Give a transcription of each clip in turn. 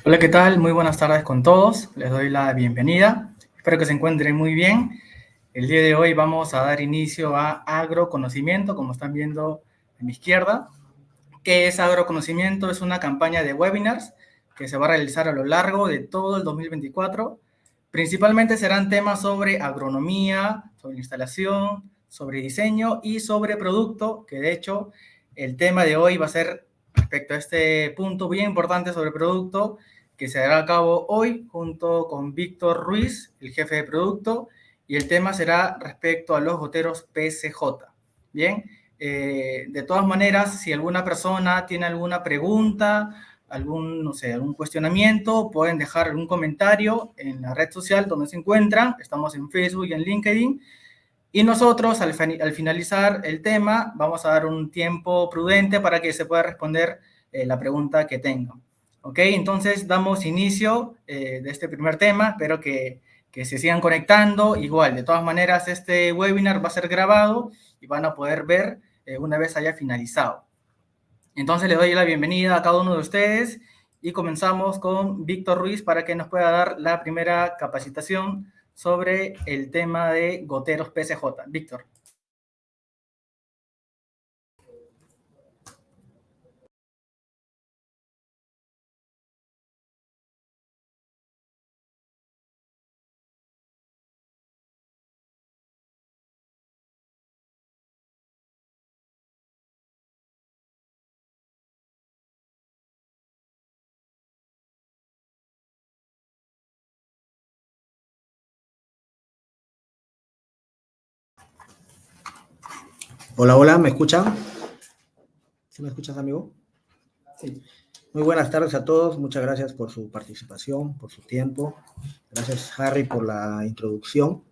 Hola, ¿qué tal? Muy buenas tardes con todos. Les doy la bienvenida. Espero que se encuentren muy bien. El día de hoy vamos a dar inicio a agroconocimiento, como están viendo a mi izquierda. ¿Qué es agroconocimiento? Es una campaña de webinars que se va a realizar a lo largo de todo el 2024. Principalmente serán temas sobre agronomía, sobre instalación, sobre diseño y sobre producto, que de hecho el tema de hoy va a ser respecto a este punto bien importante sobre producto que se dará a cabo hoy junto con Víctor Ruiz, el jefe de producto, y el tema será respecto a los goteros PCJ. Bien, de todas maneras, si alguna persona tiene alguna pregunta, no sé, algún cuestionamiento, pueden dejar algún comentario en la red social donde se encuentran. Estamos en Facebook y en LinkedIn. Y nosotros, al finalizar el tema, vamos a dar un tiempo prudente para que se pueda responder la pregunta que tengan. ¿Ok? Entonces, damos inicio de este primer tema. Espero que se sigan conectando. Igual, de todas maneras, este webinar va a ser grabado y van a poder ver una vez haya finalizado. Entonces, les doy la bienvenida a cada uno de ustedes y comenzamos con Víctor Ruiz para que nos pueda dar la primera capacitación sobre el tema de goteros PCJ. Víctor. Hola, hola, ¿me escuchan? ¿Sí me escuchas, amigo? Sí. Muy buenas tardes a todos, muchas gracias por su participación, por su tiempo. Gracias, Harry, por la introducción.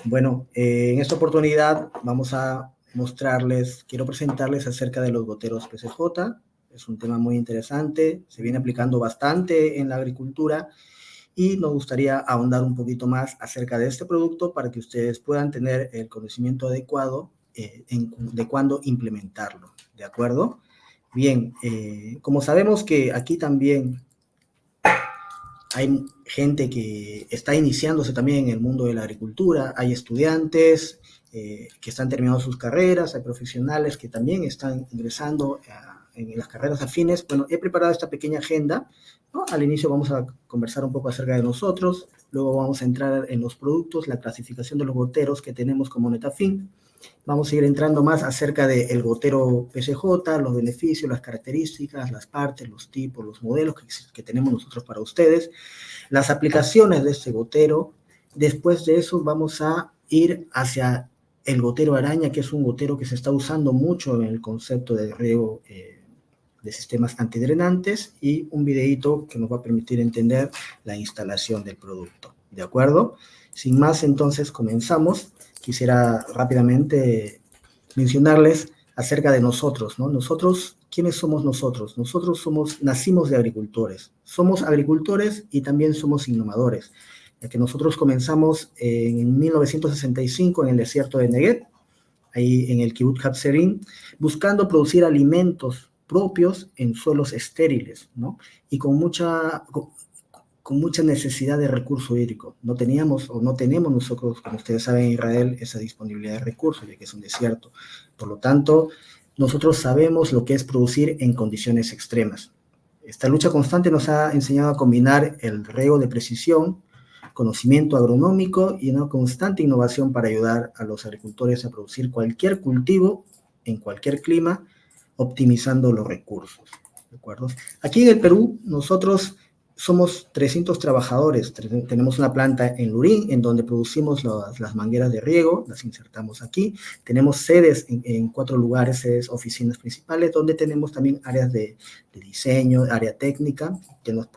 Bueno, en esta oportunidad vamos a quiero presentarles acerca de los goteros PCJ. Es un tema muy interesante, se viene aplicando bastante en la agricultura y nos gustaría ahondar un poquito más acerca de este producto para que ustedes puedan tener el conocimiento adecuado de cuándo implementarlo, ¿de acuerdo? Bien, como sabemos que aquí también hay gente que está iniciándose también en el mundo de la agricultura, hay estudiantes que están terminando sus carreras, hay profesionales que también están ingresando en las carreras afines. Bueno, he preparado esta pequeña agenda, ¿no? Al inicio vamos a conversar un poco acerca de nosotros, luego vamos a entrar en los productos, la clasificación de los goteros que tenemos como Netafin. Vamos a ir entrando más acerca del gotero PCJ, los beneficios, las características, las partes, los tipos, los modelos que tenemos nosotros para ustedes, las aplicaciones de este gotero. Después de eso vamos a ir hacia el gotero araña, que es un gotero que se está usando mucho en el concepto de riego de sistemas antidrenantes, y un videito que nos va a permitir entender la instalación del producto. ¿De acuerdo? Sin más, entonces comenzamos. Quisiera rápidamente mencionarles acerca de nosotros, ¿no? Nosotros, ¿quiénes somos nosotros? Nosotros nacimos de agricultores. Somos agricultores y también somos innovadores, ya que nosotros comenzamos en 1965 en el desierto de Negev, ahí en el Kibbutz Hatzerim, buscando producir alimentos propios en suelos estériles, ¿no? Y con mucha necesidad de recurso hídrico. No teníamos o no tenemos nosotros, como ustedes saben, en Israel, esa disponibilidad de recursos, ya que es un desierto. Por lo tanto, nosotros sabemos lo que es producir en condiciones extremas. Esta lucha constante nos ha enseñado a combinar el riego de precisión, conocimiento agronómico y una constante innovación para ayudar a los agricultores a producir cualquier cultivo en cualquier clima, optimizando los recursos. ¿De acuerdo? Aquí en el Perú, nosotros somos 300 trabajadores. Tenemos una planta en Lurín, en donde producimos las mangueras de riego, las insertamos aquí. Tenemos sedes en 4 lugares, oficinas principales, donde tenemos también áreas de diseño, área técnica, que nos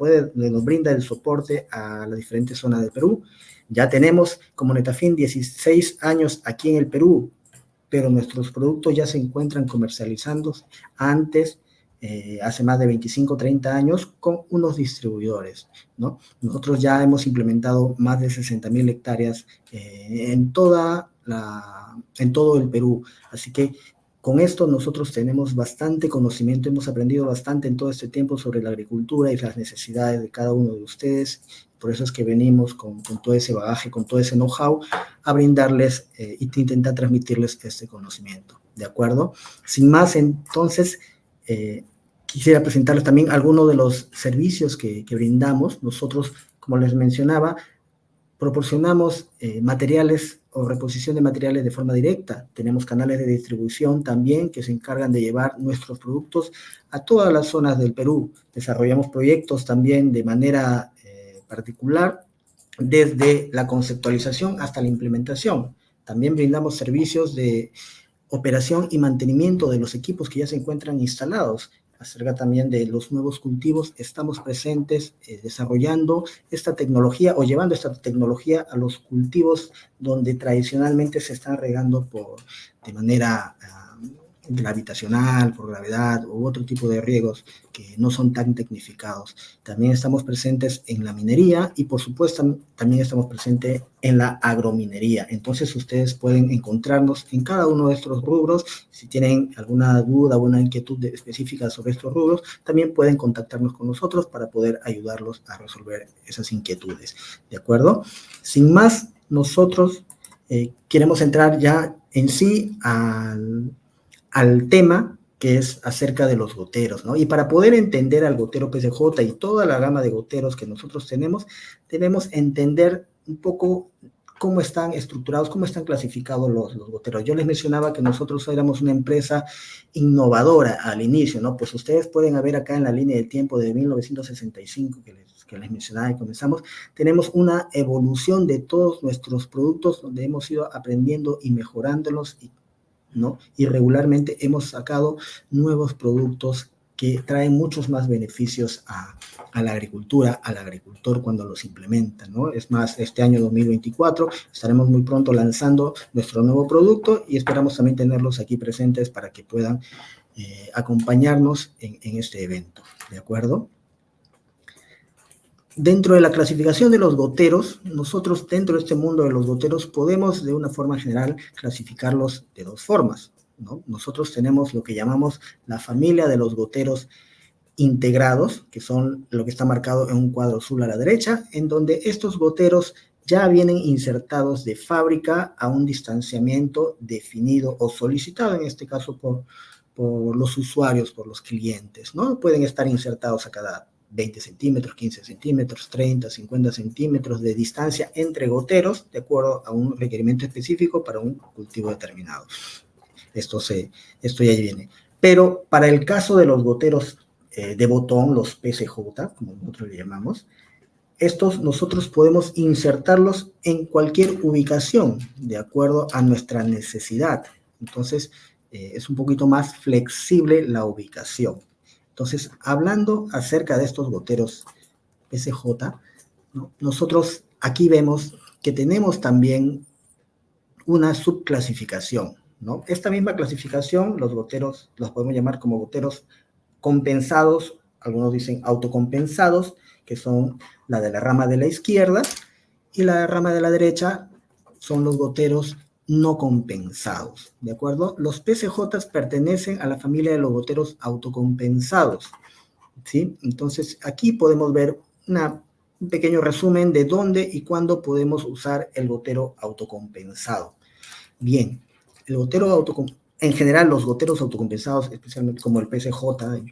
brinda el soporte a las diferentes zonas del Perú. Ya tenemos como Netafin 16 años aquí en el Perú, pero nuestros productos ya se encuentran comercializándose antes, hace más de 25, 30 años, con unos distribuidores, ¿no? Nosotros ya hemos implementado más de 60,000 hectáreas en todo el Perú. Así que Con esto nosotros tenemos bastante conocimiento, hemos aprendido bastante en todo este tiempo sobre la agricultura y las necesidades de cada uno de ustedes. Por eso es que venimos con todo ese bagaje, con todo ese know-how, a brindarles e intentar transmitirles este conocimiento, ¿de acuerdo? Sin más, entonces, quisiera presentarles también algunos de los servicios que brindamos. Nosotros, como les mencionaba, proporcionamos materiales o reposición de materiales de forma directa. Tenemos canales de distribución también que se encargan de llevar nuestros productos a todas las zonas del Perú. Desarrollamos proyectos también de manera particular, desde la conceptualización hasta la implementación. También brindamos servicios de operación y mantenimiento de los equipos que ya se encuentran instalados. Acerca también de los nuevos cultivos, estamos presentes desarrollando esta tecnología o llevando esta tecnología a los cultivos donde tradicionalmente se están regando de manera gravitacional, por gravedad u otro tipo de riegos que no son tan tecnificados. También estamos presentes en la minería y por supuesto también estamos presentes en la agrominería. Entonces ustedes pueden encontrarnos en cada uno de estos rubros. Si tienen alguna duda o una inquietud específica sobre estos rubros, también pueden contactarnos con nosotros para poder ayudarlos a resolver esas inquietudes. ¿De acuerdo? Sin más, nosotros queremos entrar ya en sí al tema que es acerca de los goteros, ¿no? Y para poder entender al gotero PCJ y toda la gama de goteros que nosotros tenemos, debemos entender un poco cómo están estructurados, cómo están clasificados los goteros. Yo les mencionaba que nosotros éramos una empresa innovadora al inicio, ¿no? Pues ustedes pueden ver acá en la línea del tiempo de 1965 que les mencionaba y comenzamos, tenemos una evolución de todos nuestros productos donde hemos ido aprendiendo y mejorándolos, ¿no? Y regularmente hemos sacado nuevos productos que traen muchos más beneficios a la agricultura, al agricultor cuando los implementa, ¿no? Es más, este año 2024 estaremos muy pronto lanzando nuestro nuevo producto y esperamos también tenerlos aquí presentes para que puedan acompañarnos en este evento, ¿de acuerdo? Dentro de la clasificación de los goteros, nosotros dentro de este mundo de los goteros podemos de una forma general clasificarlos de dos formas, ¿no? Nosotros tenemos lo que llamamos la familia de los goteros integrados, que son lo que está marcado en un cuadro azul a la derecha, en donde estos goteros ya vienen insertados de fábrica a un distanciamiento definido o solicitado, en este caso por los usuarios, por los clientes, ¿no? Pueden estar insertados a cada 20 centímetros, 15 centímetros, 30, 50 centímetros de distancia entre goteros, de acuerdo a un requerimiento específico para un cultivo determinado. Esto ya viene. Pero para el caso de los goteros de botón, los PCJ, como nosotros le llamamos, estos nosotros podemos insertarlos en cualquier ubicación, de acuerdo a nuestra necesidad. Entonces, es un poquito más flexible la ubicación. Entonces, hablando acerca de estos goteros PCJ, ¿no? Nosotros aquí vemos que tenemos también una subclasificación, ¿no? Esta misma clasificación, los goteros los podemos llamar como goteros compensados, algunos dicen autocompensados, que son la de la rama de la izquierda, y la rama de la derecha son los goteros no compensados, ¿de acuerdo? Los PCJ pertenecen a la familia de los goteros autocompensados, ¿sí? Entonces, aquí podemos ver un pequeño resumen de dónde y cuándo podemos usar el gotero autocompensado. Bien, en general, los goteros autocompensados, especialmente como el PCJ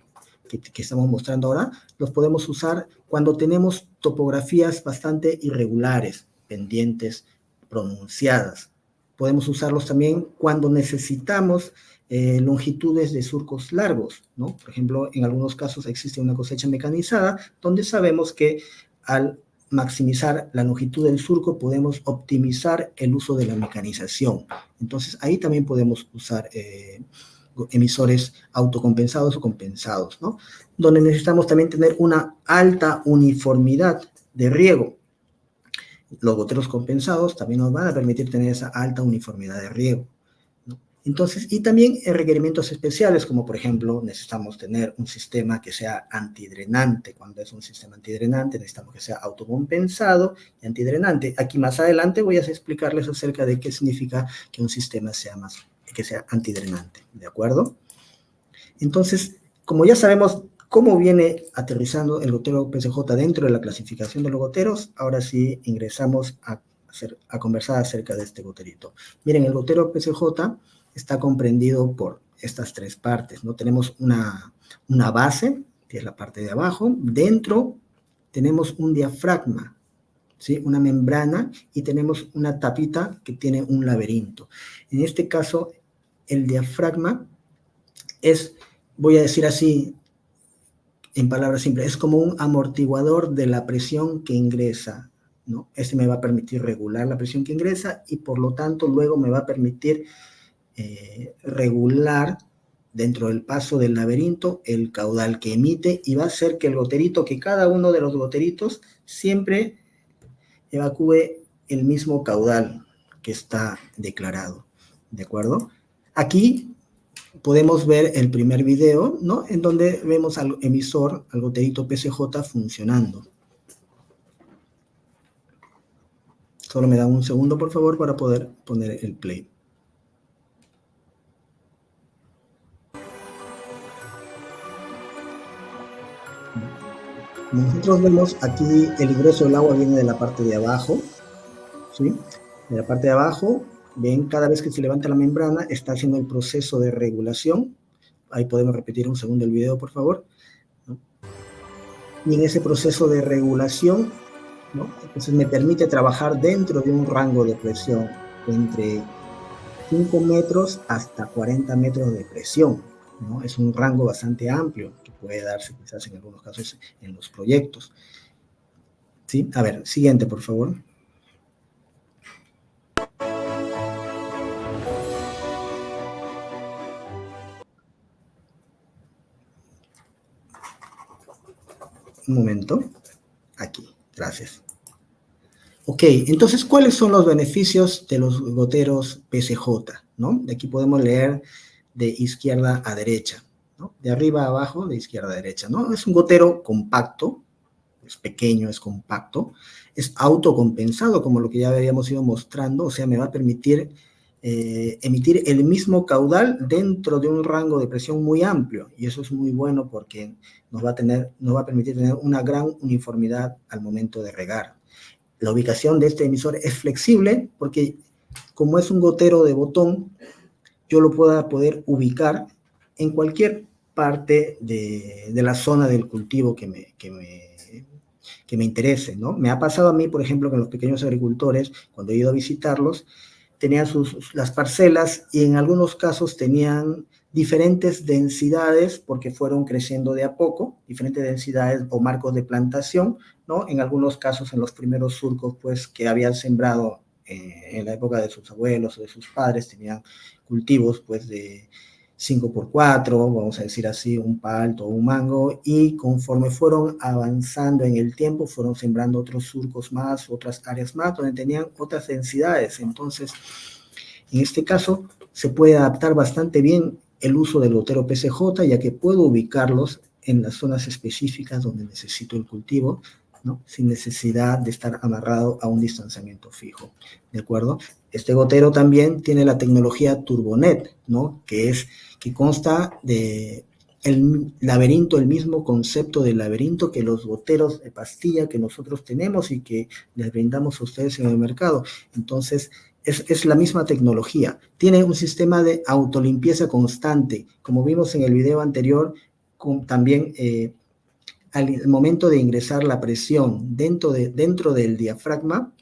que estamos mostrando ahora, los podemos usar cuando tenemos topografías bastante irregulares, pendientes, pronunciadas. Podemos usarlos también cuando necesitamos longitudes de surcos largos, ¿no? Por ejemplo, en algunos casos existe una cosecha mecanizada donde sabemos que al maximizar la longitud del surco podemos optimizar el uso de la mecanización. Entonces, ahí también podemos usar emisores autocompensados o compensados, ¿no? Donde necesitamos también tener una alta uniformidad de riego. Los goteros compensados también nos van a permitir tener esa alta uniformidad de riego, ¿no? Entonces, y también en requerimientos especiales, como por ejemplo, necesitamos tener un sistema que sea antidrenante. Cuando es un sistema antidrenante, necesitamos que sea autocompensado y antidrenante. Aquí más adelante voy a explicarles acerca de qué significa que un sistema sea más que sea antidrenante, ¿de acuerdo? Entonces, como ya sabemos cómo viene aterrizando el gotero PCJ dentro de la clasificación de los goteros, ahora sí ingresamos a conversar acerca de este goterito. Miren, el gotero PCJ está comprendido por estas tres partes, ¿no? Tenemos una base, que es la parte de abajo. Dentro tenemos un diafragma, ¿sí? Una membrana, y tenemos una tapita que tiene un laberinto. En este caso, el diafragma es, voy a decir así, en palabras simples, es como un amortiguador de la presión que ingresa, ¿no? Este me va a permitir regular la presión que ingresa y por lo tanto luego me va a permitir regular dentro del paso del laberinto el caudal que emite, y va a hacer que el goterito, que cada uno de los goteritos siempre evacúe el mismo caudal que está declarado, ¿de acuerdo? Aquí podemos ver el primer video, ¿no? En donde vemos al emisor, al goterito PCJ funcionando. Solo me dan un segundo, por favor, para poder poner el play. Nosotros vemos aquí el ingreso del agua viene de la parte de abajo, ¿sí? De la parte de abajo, ven, cada vez que se levanta la membrana, está haciendo el proceso de regulación. Ahí podemos repetir un segundo el video, por favor, ¿no? Y en ese proceso de regulación, ¿no? Entonces me permite trabajar dentro de un rango de presión entre 5 metros hasta 40 metros de presión, ¿no? Es un rango bastante amplio que puede darse quizás en algunos casos en los proyectos, ¿sí? A ver, siguiente, por favor. Un momento. Aquí, gracias. Ok, entonces, ¿cuáles son los beneficios de los goteros PCJ? ¿No? De aquí podemos leer de izquierda a derecha, ¿no? De arriba a abajo, de izquierda a derecha, ¿no? Es un gotero compacto, es pequeño, es compacto, es autocompensado, como lo que ya habíamos ido mostrando, o sea, me va a permitir emitir el mismo caudal dentro de un rango de presión muy amplio, y eso es muy bueno porque nos va a permitir tener una gran uniformidad al momento de regar. La ubicación de este emisor es flexible porque como es un gotero de botón, yo lo pueda poder ubicar en cualquier parte de la zona del cultivo que me interese, ¿no? Me ha pasado a mí, por ejemplo, con los pequeños agricultores, cuando he ido a visitarlos, tenían las parcelas y en algunos casos tenían diferentes densidades porque fueron creciendo de a poco, diferentes densidades o marcos de plantación, ¿no? En algunos casos, en los primeros surcos, pues, que habían sembrado en la época de sus abuelos o de sus padres, tenían cultivos, pues, de 5x4, vamos a decir así, un palto o un mango, y conforme fueron avanzando en el tiempo, fueron sembrando otros surcos más, otras áreas más, donde tenían otras densidades. Entonces, en este caso, se puede adaptar bastante bien el uso del gotero PCJ, ya que puedo ubicarlos en las zonas específicas donde necesito el cultivo, ¿no? Sin necesidad de estar amarrado a un distanciamiento fijo, ¿de acuerdo? Este gotero también tiene la tecnología Turbonet, ¿no? Que consta de el laberinto, el mismo concepto de laberinto que los goteros de pastilla que nosotros tenemos y que les brindamos a ustedes en el mercado. Entonces, es la misma tecnología. Tiene un sistema de autolimpieza constante, como vimos en el video anterior, también al momento de ingresar la presión dentro del diafragma,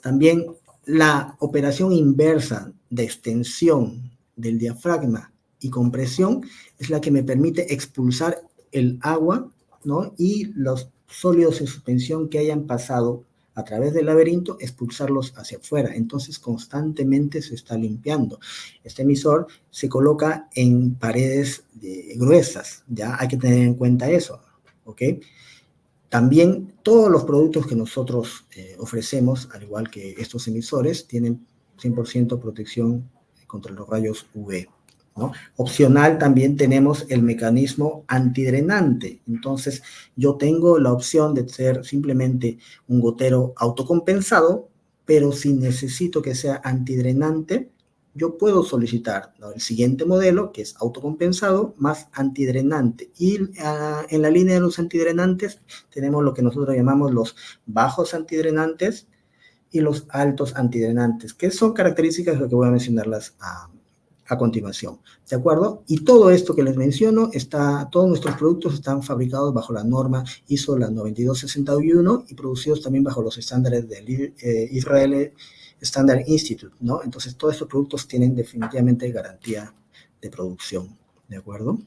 también la operación inversa de extensión del diafragma y compresión es la que me permite expulsar el agua, ¿no? Y los sólidos en suspensión que hayan pasado a través del laberinto, expulsarlos hacia afuera. Entonces, constantemente se está limpiando. Este emisor se coloca en paredes gruesas, ¿ya? Hay que tener en cuenta eso, ¿ok? También todos los productos que nosotros ofrecemos, al igual que estos emisores, tienen 100% protección contra los rayos UV, ¿no? Opcional también tenemos el mecanismo antidrenante. Entonces, yo tengo la opción de ser simplemente un gotero autocompensado, pero si necesito que sea antidrenante, yo puedo solicitar, ¿no?, el siguiente modelo, que es autocompensado más antidrenante. Y en la línea de los antidrenantes tenemos lo que nosotros llamamos los bajos antidrenantes y los altos antidrenantes, que son características de lo que voy a mencionarlas a continuación, ¿de acuerdo? Y todo esto que les menciono, todos nuestros productos están fabricados bajo la norma ISO la 9261 y producidos también bajo los estándares del Israel Standard Institute, ¿no? Entonces, todos estos productos tienen definitivamente garantía de producción, ¿de acuerdo?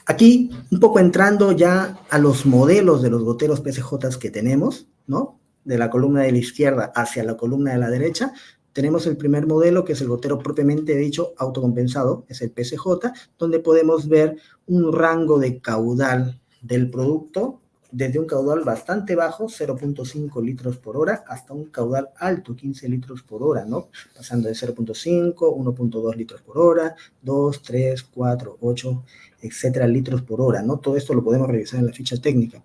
Aquí, un poco entrando ya a los modelos de los goteros PCJ que tenemos, ¿no? De la columna de la izquierda hacia la columna de la derecha, tenemos el primer modelo, que es el gotero propiamente dicho autocompensado, es el PCJ, donde podemos ver un rango de caudal del producto, desde un caudal bastante bajo, 0.5 litros por hora, hasta un caudal alto, 15 litros por hora, ¿no? Pasando de 0.5, 1.2 litros por hora, 2, 3, 4, 8, etcétera, litros por hora, ¿no? Todo esto lo podemos revisar en la ficha técnica,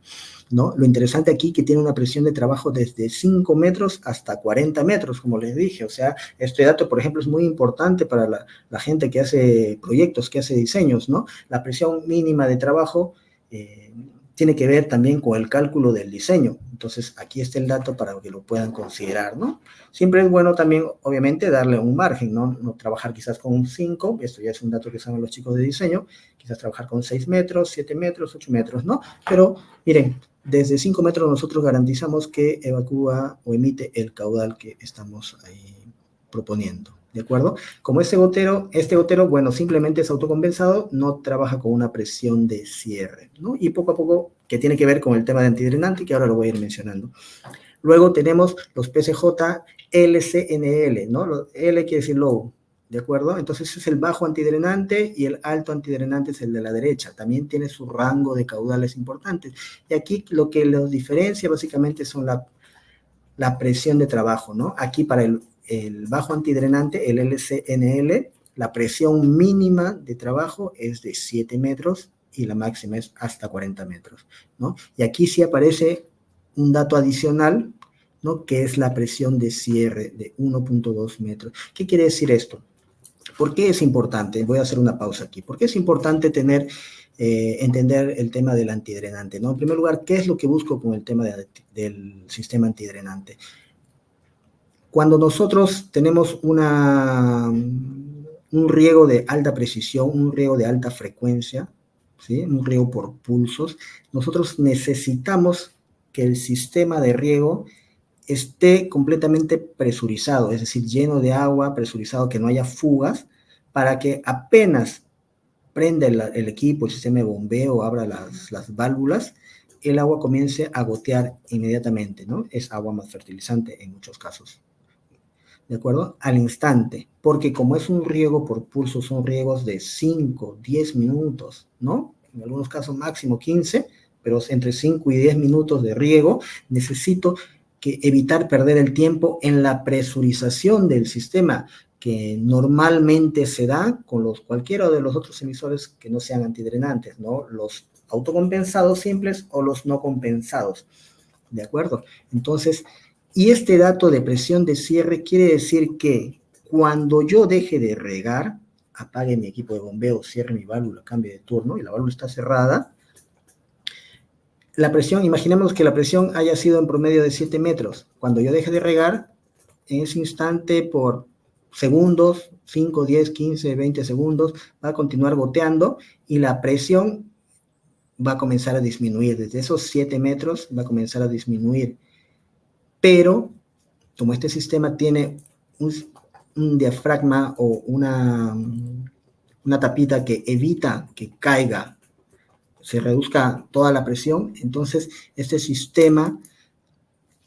¿no? Lo interesante aquí es que tiene una presión de trabajo desde 5 metros hasta 40 metros, como les dije. O sea, este dato, por ejemplo, es muy importante para la gente que hace proyectos, que hace diseños, ¿no? La presión mínima de trabajo tiene que ver también con el cálculo del diseño. Entonces, aquí está el dato para que lo puedan considerar, ¿no? Siempre es bueno también, obviamente, darle un margen, ¿no? No trabajar quizás con un 5, esto ya es un dato que saben los chicos de diseño, quizás trabajar con 6 metros, 7 metros, 8 metros, ¿no? Pero, miren, desde 5 metros nosotros garantizamos que evacúa o emite el caudal que estamos ahí proponiendo, ¿de acuerdo? Como este gotero, bueno, simplemente es autocompensado, no trabaja con una presión de cierre, ¿no? Y poco a poco, que tiene que ver con el tema de antidrenante, que ahora lo voy a ir mencionando. Luego tenemos los PCJ LCNL, ¿no? L quiere decir low, ¿de acuerdo? Entonces es el bajo antidrenante y el alto antidrenante es el de la derecha. También tiene su rango de caudales importantes. Y aquí lo que los diferencia básicamente son la presión de trabajo, ¿no? Aquí para el bajo antidrenante, el LCNL, la presión mínima de trabajo es de 7 metros y la máxima es hasta 40 metros, ¿no? Y aquí sí aparece un dato adicional, ¿no?, que es la presión de cierre de 1.2 metros. ¿Qué quiere decir esto? ¿Por qué es importante? Voy a hacer una pausa aquí. ¿Por qué es importante entender el tema del antidrenante, ¿no? En primer lugar, ¿qué es lo que busco con el tema del sistema antidrenante? Cuando nosotros tenemos un riego de alta precisión, un riego de alta frecuencia, ¿sí?, un riego por pulsos, nosotros necesitamos que el sistema de riego esté completamente presurizado, es decir, lleno de agua, presurizado, que no haya fugas, para que apenas prenda el equipo, el sistema de bombeo, abra las válvulas, el agua comience a gotear inmediatamente, ¿no? Es agua más fertilizante en muchos casos, ¿de acuerdo? Al instante, porque como es un riego por pulso, son riegos de 5, 10 minutos, ¿no? En algunos casos máximo 15, pero entre 5 y 10 minutos de riego, necesito evitar perder el tiempo en la presurización del sistema, que normalmente se da con cualquiera de los otros emisores que no sean antidrenantes, ¿no? Los autocompensados simples o los no compensados, ¿de acuerdo? Entonces, y este dato de presión de cierre quiere decir que cuando yo deje de regar, apague mi equipo de bombeo, cierre mi válvula, cambie de turno y la válvula está cerrada, la presión, imaginemos que la presión haya sido en promedio de 7 metros. Cuando yo deje de regar, en ese instante, por segundos, 5, 10, 15, 20 segundos, va a continuar goteando y la presión va a comenzar a disminuir. Desde esos 7 metros va a comenzar a disminuir. Pero, como este sistema tiene un diafragma o una tapita que evita que caiga, se reduzca toda la presión, entonces este sistema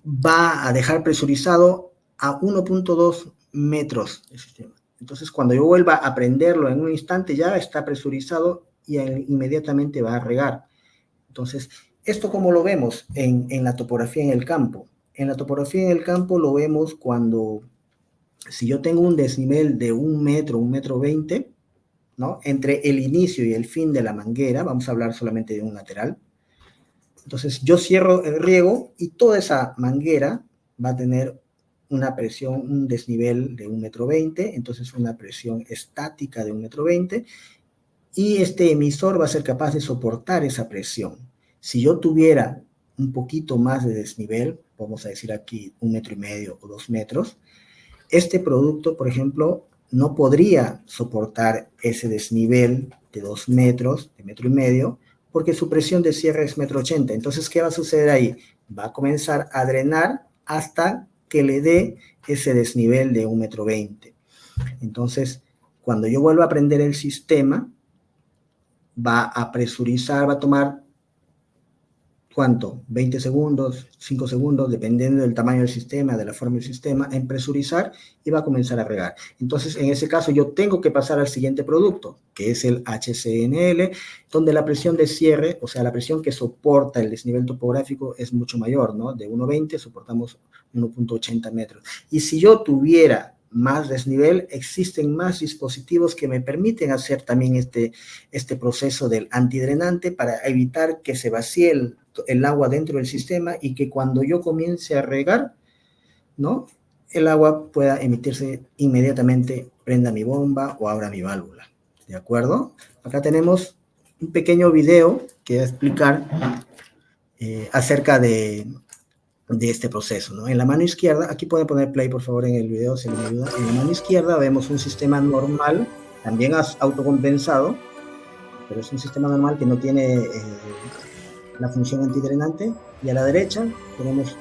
va a dejar presurizado a 1.2 metros el sistema. Entonces, cuando yo vuelva a prenderlo en un instante, ya está presurizado y inmediatamente va a regar. Entonces, ¿esto cómo lo vemos en la topografía en el campo? En la topografía en el campo lo vemos cuando, si yo tengo un desnivel de 1 metro, 1 metro 20, ¿no?, entre el inicio y el fin de la manguera, vamos a hablar solamente de un lateral. Entonces, yo cierro el riego y toda esa manguera va a tener una presión, un desnivel de 1,20 m, entonces una presión estática de 1,20 m, y este emisor va a ser capaz de soportar esa presión. Si yo tuviera un poquito más de desnivel, vamos a decir aquí 1,5 m o 2 metros, este producto, por ejemplo, no podría soportar ese desnivel de 2 metros, de 1,5 m, porque su presión de cierre es 1,80 m. Entonces, ¿qué va a suceder ahí? Va a comenzar a drenar hasta que le dé ese desnivel de 1,20 m. Entonces, cuando yo vuelva a prender el sistema, va a presurizar, va a tomar, ¿cuánto? 20 segundos, 5 segundos, dependiendo del tamaño del sistema, de la forma del sistema, en presurizar, y va a comenzar a regar. Entonces, en ese caso, yo tengo que pasar al siguiente producto, que es el HCNL, donde la presión de cierre, o sea, la presión que soporta el desnivel topográfico es mucho mayor, ¿no? De 1,20 soportamos 1,80 metros. Y si yo tuviera más desnivel, existen más dispositivos que me permiten hacer también este proceso del antidrenante para evitar que se vacíe el agua dentro del sistema y que cuando yo comience a regar, ¿no?, el agua pueda emitirse inmediatamente, prenda mi bomba o abra mi válvula. ¿De acuerdo? Acá tenemos un pequeño video que va a explicar acerca de este proceso, ¿no? En la mano izquierda, aquí pueden poner play por favor en el video si me ayuda. En la mano izquierda vemos un sistema normal, también autocompensado, pero es un sistema normal que no tiene la función antidrenante, y a la derecha tenemos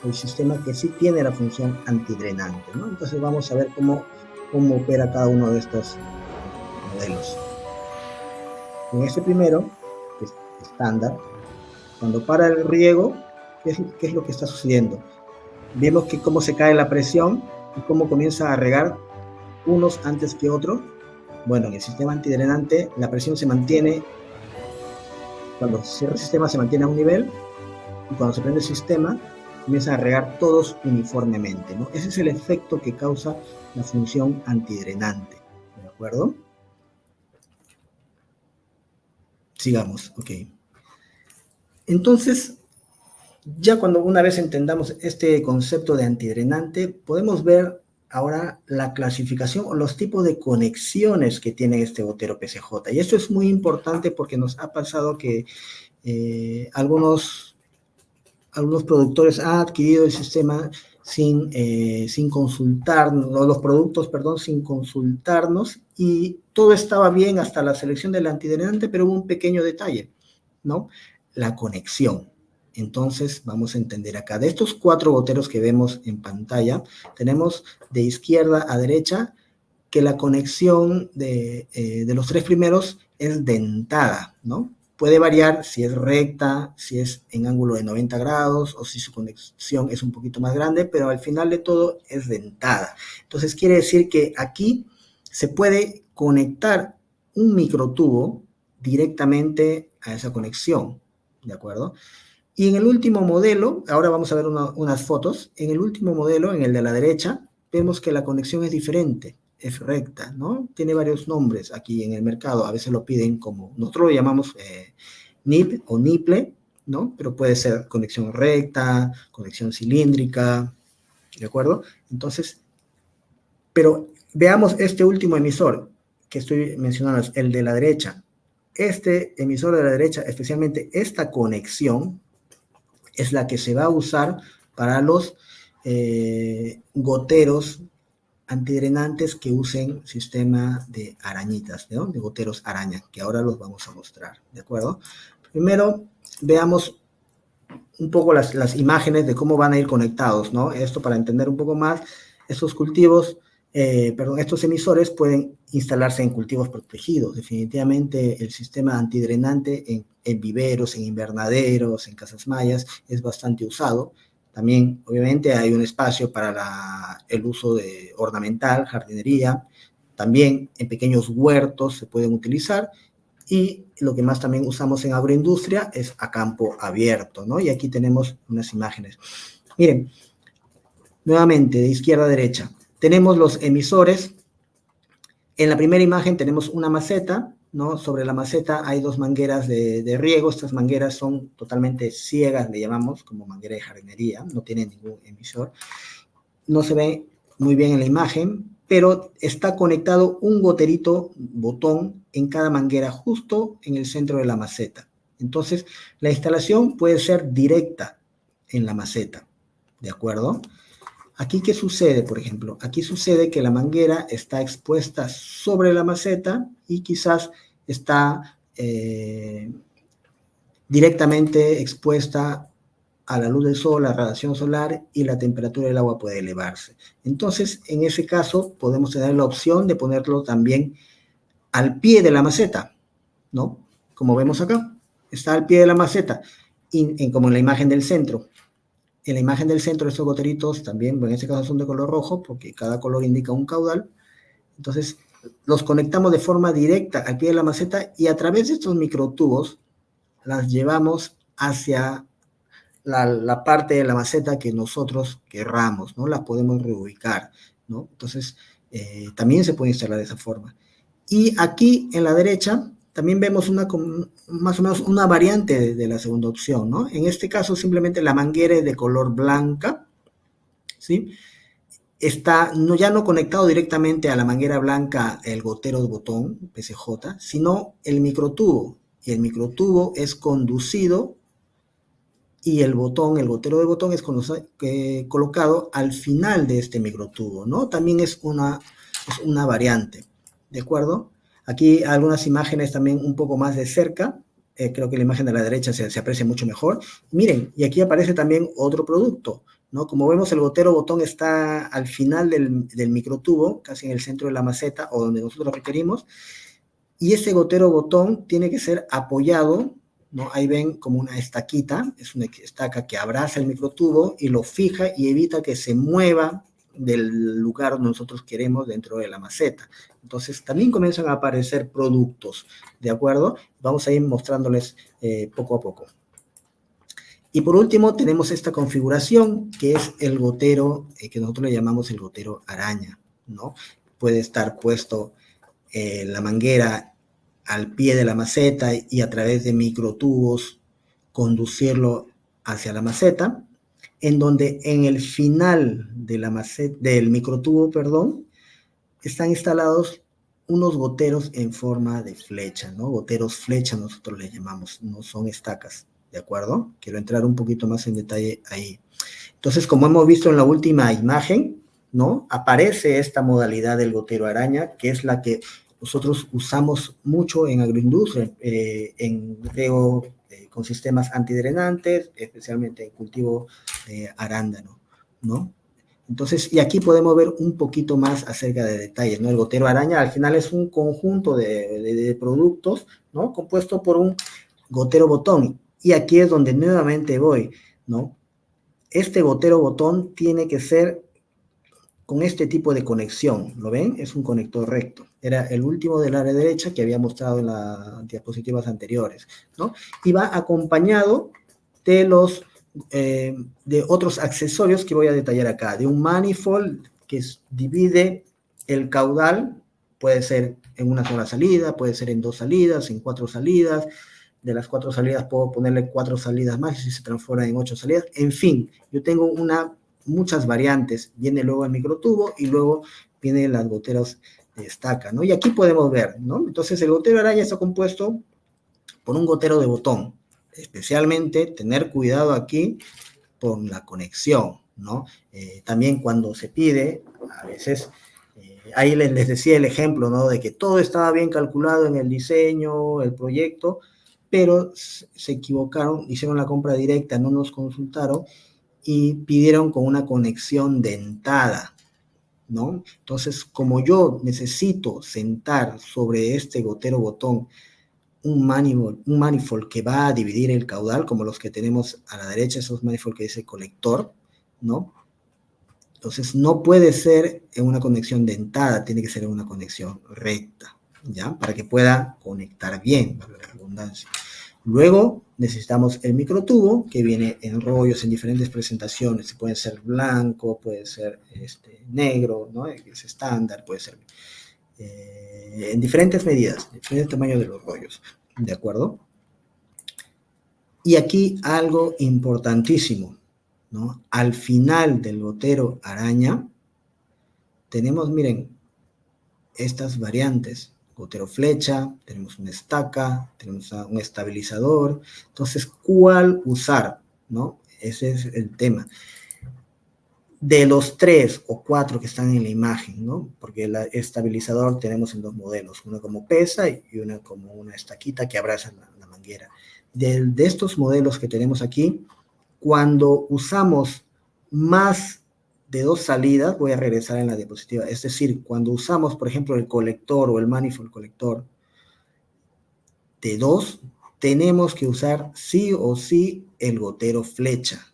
el sistema que sí tiene la función antidrenante, ¿no? Entonces vamos a ver cómo opera cada uno de estos modelos. En este primero, que es estándar, cuando para el riego, ¿qué es lo que está sucediendo? Vemos que cómo se cae la presión y cómo comienza a regar unos antes que otros. Bueno, en el sistema antidrenante la presión se mantiene, cuando cierra el sistema se mantiene a un nivel, y cuando se prende el sistema comienzan a regar todos uniformemente, ¿no? Ese es el efecto que causa la función antidrenante, ¿de acuerdo? Sigamos, ok. Entonces, ya cuando una vez entendamos este concepto de antidrenante, podemos ver ahora la clasificación o los tipos de conexiones que tiene este gotero PCJ. Y esto es muy importante porque nos ha pasado que algunos productores han adquirido el sistema sin consultarnos, los productos, perdón, sin consultarnos, y todo estaba bien hasta la selección del antidrenante, pero hubo un pequeño detalle, ¿no? La conexión. Entonces, vamos a entender acá. De estos 4 goteros que vemos en pantalla, tenemos de izquierda a derecha que la conexión de los 3 primeros es dentada, ¿no? Puede variar si es recta, si es en ángulo de 90 grados o si su conexión es un poquito más grande, pero al final de todo es dentada. Entonces quiere decir que aquí se puede conectar un microtubo directamente a esa conexión, ¿de acuerdo? Y en el último modelo, ahora vamos a ver unas fotos, en el último modelo, en el de la derecha, vemos que la conexión es diferente, es recta, ¿no? Tiene varios nombres aquí en el mercado, a veces lo piden como, nosotros lo llamamos NIP o NIPLE, ¿no? Pero puede ser conexión recta, conexión cilíndrica, ¿de acuerdo? Entonces, pero veamos este último emisor que estoy mencionando, el de la derecha. Este emisor de la derecha, especialmente esta conexión, es la que se va a usar para los goteros antidrenantes que usen sistema de arañitas, ¿no? De goteros araña, que ahora los vamos a mostrar, ¿de acuerdo? Primero, veamos un poco las imágenes de cómo van a ir conectados, ¿no? Esto para entender un poco más, estos cultivos, estos emisores pueden instalarse en cultivos protegidos. Definitivamente el sistema antidrenante en viveros, en invernaderos, en casas mayas, es bastante usado. También, obviamente, hay un espacio para el uso de ornamental, jardinería. También en pequeños huertos se pueden utilizar. Y lo que más también usamos en agroindustria es a campo abierto, ¿no? Y aquí tenemos unas imágenes. Miren, nuevamente, de izquierda a derecha, tenemos los emisores. En la primera imagen tenemos una maceta, ¿no? Sobre la maceta hay 2 mangueras de riego. Estas mangueras son totalmente ciegas, le llamamos, como manguera de jardinería, no tienen ningún emisor. no se ve muy bien en la imagen, pero está conectado un goterito botón en cada manguera justo en el centro de la maceta. Entonces, la instalación puede ser directa en la maceta, ¿de acuerdo? Aquí, ¿qué sucede, por ejemplo? Aquí sucede que la manguera está expuesta sobre la maceta y quizás está directamente expuesta a la luz del sol, la radiación solar y la temperatura del agua puede elevarse. Entonces, en ese caso, podemos tener la opción de ponerlo también al pie de la maceta, ¿no? Como vemos acá, está al pie de la maceta, como en la imagen del centro. En la imagen del centro, estos goteritos también, bueno, en este caso son de color rojo, porque cada color indica un caudal. Entonces, los conectamos de forma directa al pie de la maceta y a través de estos microtubos las llevamos hacia la parte de la maceta que nosotros querramos, ¿no? La podemos reubicar, ¿no? Entonces, también se puede instalar de esa forma. Y aquí en la derecha también vemos más o menos una variante de la segunda opción, ¿no? En este caso simplemente la manguera es de color blanca, ¿sí? Está ya no conectado directamente a la manguera blanca el gotero de botón, PCJ, sino el microtubo. Y el microtubo es conducido y el gotero de botón es colocado al final de este microtubo, ¿no? También es una variante, ¿de acuerdo? Aquí algunas imágenes también un poco más de cerca, creo que la imagen de la derecha se aprecia mucho mejor. Miren, y aquí aparece también otro producto, ¿no? Como vemos, el gotero botón está al final del microtubo, casi en el centro de la maceta o donde nosotros lo requerimos, y ese gotero botón tiene que ser apoyado, ¿no? Ahí ven como una estaquita, es una estaca que abraza el microtubo y lo fija y evita que se mueva del lugar donde nosotros queremos dentro de la maceta. Entonces, también comienzan a aparecer productos, ¿de acuerdo? Vamos a ir mostrándoles poco a poco. Y por último, tenemos esta configuración, que es el gotero, que nosotros le llamamos el gotero araña, ¿no? Puede estar puesto la manguera al pie de la maceta y a través de microtubos conducirlo hacia la maceta, en donde en el final de la maceta, del microtubo, perdón, están instalados unos goteros en forma de flecha, ¿no? Goteros flecha nosotros le llamamos, no son estacas, ¿de acuerdo? Quiero entrar un poquito más en detalle ahí. Entonces, como hemos visto en la última imagen, ¿no? Aparece esta modalidad del gotero araña, que es la que nosotros usamos mucho en agroindustria, en riego con sistemas antidrenantes, especialmente en cultivo de arándano, ¿no? Entonces, y aquí podemos ver un poquito más acerca de detalles, ¿no? El gotero araña al final es un conjunto de productos, ¿no? Compuesto por un gotero botón. Y aquí es donde nuevamente voy, ¿no? Este gotero botón tiene que ser con este tipo de conexión, ¿lo ven? Es un conector recto. Era el último del área derecha que había mostrado en las diapositivas anteriores, ¿no? Y va acompañado de de otros accesorios que voy a detallar acá, de un manifold que divide el caudal, puede ser en una sola salida, puede ser en 2 salidas, en 4 salidas, de las 4 salidas puedo ponerle 4 salidas más y se transforma en 8 salidas, en fin, yo tengo muchas variantes, viene luego el microtubo y luego vienen las goteras de estaca, ¿no? Y aquí podemos ver, ¿no? Entonces el gotero araña está compuesto por un gotero de botón, especialmente tener cuidado aquí por la conexión, ¿no? También cuando se pide, a veces, ahí les decía el ejemplo, ¿no? De que todo estaba bien calculado en el diseño, el proyecto, pero se equivocaron, hicieron la compra directa, no nos consultaron y pidieron con una conexión dentada, ¿no? Entonces, como yo necesito sentar sobre este gotero botón un manifold que va a dividir el caudal, como los que tenemos a la derecha, esos manifold que dice colector, ¿no? Entonces, no puede ser en una conexión dentada, tiene que ser en una conexión recta, ¿ya? Para que pueda conectar bien, para la redundancia. Luego necesitamos el microtubo, que viene en rollos en diferentes presentaciones. Puede ser blanco, puede ser negro, ¿no? Es estándar, puede ser en diferentes medidas, diferentes tamaños de los rollos, ¿de acuerdo? Y aquí algo importantísimo, ¿no? Al final del gotero araña, tenemos, miren, estas variantes. Gotero flecha, tenemos una estaca, tenemos un estabilizador. Entonces, ¿cuál usar? ¿No? Ese es el tema. De los 3 o 4 que están en la imagen, ¿no? Porque el estabilizador tenemos en 2 modelos, una como pesa y una como una estaquita que abraza la manguera. De estos modelos que tenemos aquí, cuando usamos más de 2 salidas, voy a regresar en la diapositiva, es decir, cuando usamos, por ejemplo, el colector o el manifold colector de 2, tenemos que usar sí o sí el gotero flecha,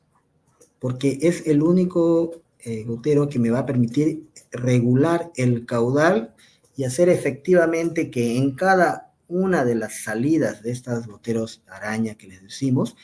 porque es el único gotero que me va a permitir regular el caudal y hacer efectivamente que en cada una de las salidas de estas goteros araña que les decimos,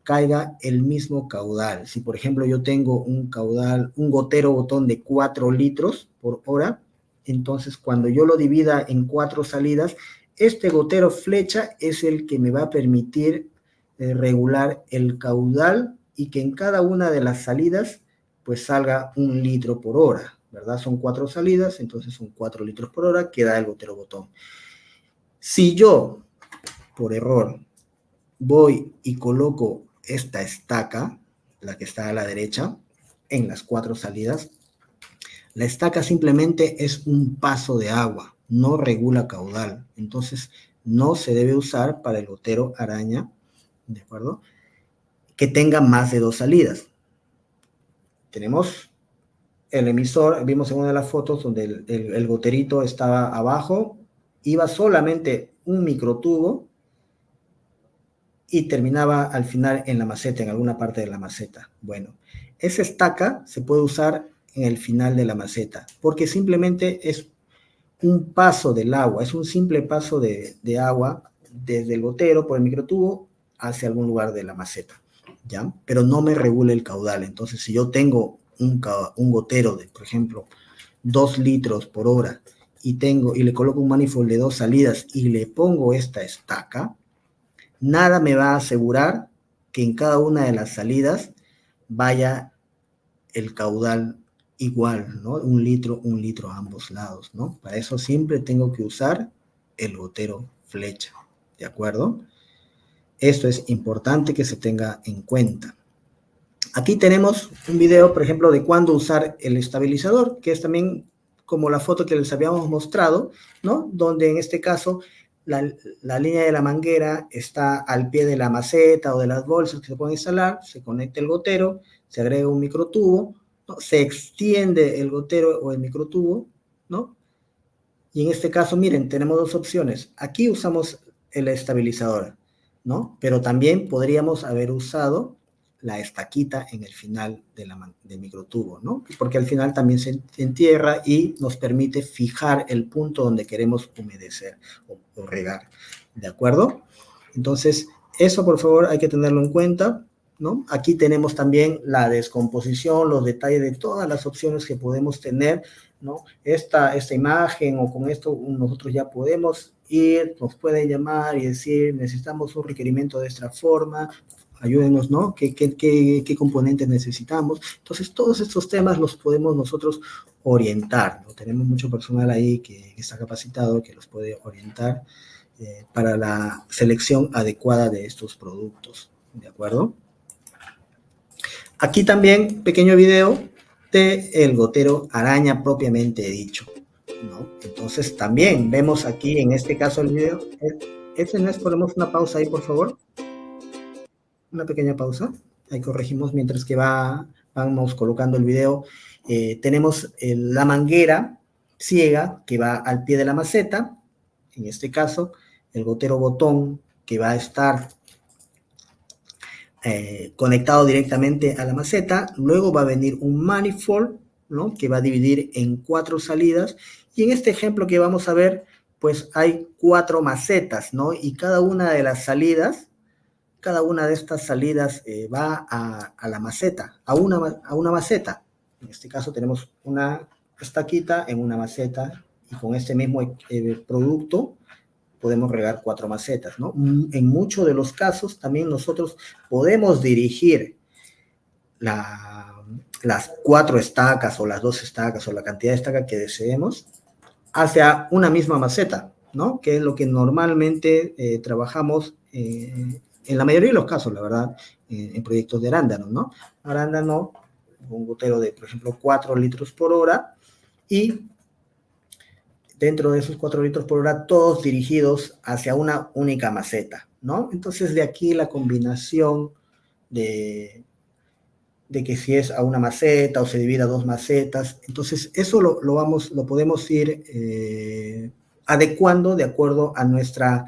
caiga el mismo caudal. Si, por ejemplo, yo tengo un caudal, un gotero botón de 4 litros por hora, entonces cuando yo lo divida en 4 salidas, este gotero flecha es el que me va a permitir regular el caudal y que en cada una de las salidas pues salga 1 litro por hora, ¿verdad? Son 4 salidas, entonces son 4 litros por hora que da el gotero botón. Si yo, por error, voy y coloco esta estaca, la que está a la derecha, en las 4 salidas, la estaca simplemente es un paso de agua, no regula caudal, entonces no se debe usar para el gotero araña, ¿de acuerdo? Que tenga más de 2 salidas. Tenemos el emisor, vimos en una de las fotos donde el goterito estaba abajo, iba solamente un microtubo y terminaba al final en la maceta, en alguna parte de la maceta. Bueno, esa estaca se puede usar en el final de la maceta, porque simplemente es un paso del agua, es un simple paso de agua desde el gotero por el microtubo hacia algún lugar de la maceta, ¿ya? Pero no me regula el caudal. Entonces, si yo tengo un gotero de, por ejemplo, 2 litros por hora y le coloco un manifold de 2 salidas y le pongo esta estaca, nada me va a asegurar que en cada una de las salidas vaya el caudal igual, ¿no? 1 litro a ambos lados, ¿no? Para eso siempre tengo que usar el gotero flecha, ¿de acuerdo? Esto es importante que se tenga en cuenta. Aquí tenemos un video, por ejemplo, de cuándo usar el estabilizador, que es también como la foto que les habíamos mostrado, ¿no? Donde en este caso la línea de la manguera está al pie de la maceta o de las bolsas que se pueden instalar, se conecta el gotero, se agrega un microtubo, ¿no? Se extiende el gotero o el microtubo, ¿no? Y en este caso, miren, tenemos 2 opciones. Aquí usamos el estabilizador, ¿no? Pero también podríamos haber usado la estaquita en el final del microtubo, ¿no? Porque al final también se entierra y nos permite fijar el punto donde queremos humedecer o regar, ¿de acuerdo? Entonces, eso por favor hay que tenerlo en cuenta, ¿no? Aquí tenemos también la descomposición, los detalles de todas las opciones que podemos tener, ¿no? Esta imagen o con esto nosotros ya podemos ir, nos pueden llamar y decir, necesitamos un requerimiento de esta forma, ayúdenos, ¿no? ¿Qué componentes necesitamos? Entonces, todos estos temas los podemos nosotros orientar, ¿no? Tenemos mucho personal ahí que está capacitado, que los puede orientar para la selección adecuada de estos productos, ¿de acuerdo? Aquí también, pequeño video de el gotero araña propiamente dicho, ¿no? Entonces, también vemos aquí, en este caso, el video. Ponemos una pausa ahí, por favor. Una pequeña pausa. Ahí corregimos mientras que vamos colocando el video. Tenemos la manguera ciega que va al pie de la maceta. En este caso, el gotero botón que va a estar conectado directamente a la maceta. Luego va a venir un manifold, ¿no? Que va a dividir en 4 salidas. Y en este ejemplo que vamos a ver, pues hay 4 macetas, ¿no? Y cada una de las salidas, cada una de estas salidas va a la maceta, a una maceta. En este caso tenemos una estaquita en una maceta y con este mismo producto podemos regar 4 macetas, ¿no? En muchos de los casos también nosotros podemos dirigir las 4 estacas o las 2 estacas o la cantidad de estacas que deseemos hacia una misma maceta, ¿no? Que es lo que normalmente trabajamos en la mayoría de los casos, la verdad, en proyectos de arándano, ¿no? Arándano, un gotero de, por ejemplo, 4 litros por hora y dentro de esos 4 litros por hora, todos dirigidos hacia una única maceta, ¿no? Entonces, de aquí la combinación de que si es a una maceta o se divide a 2 macetas. Entonces, eso lo podemos ir adecuando de acuerdo a nuestra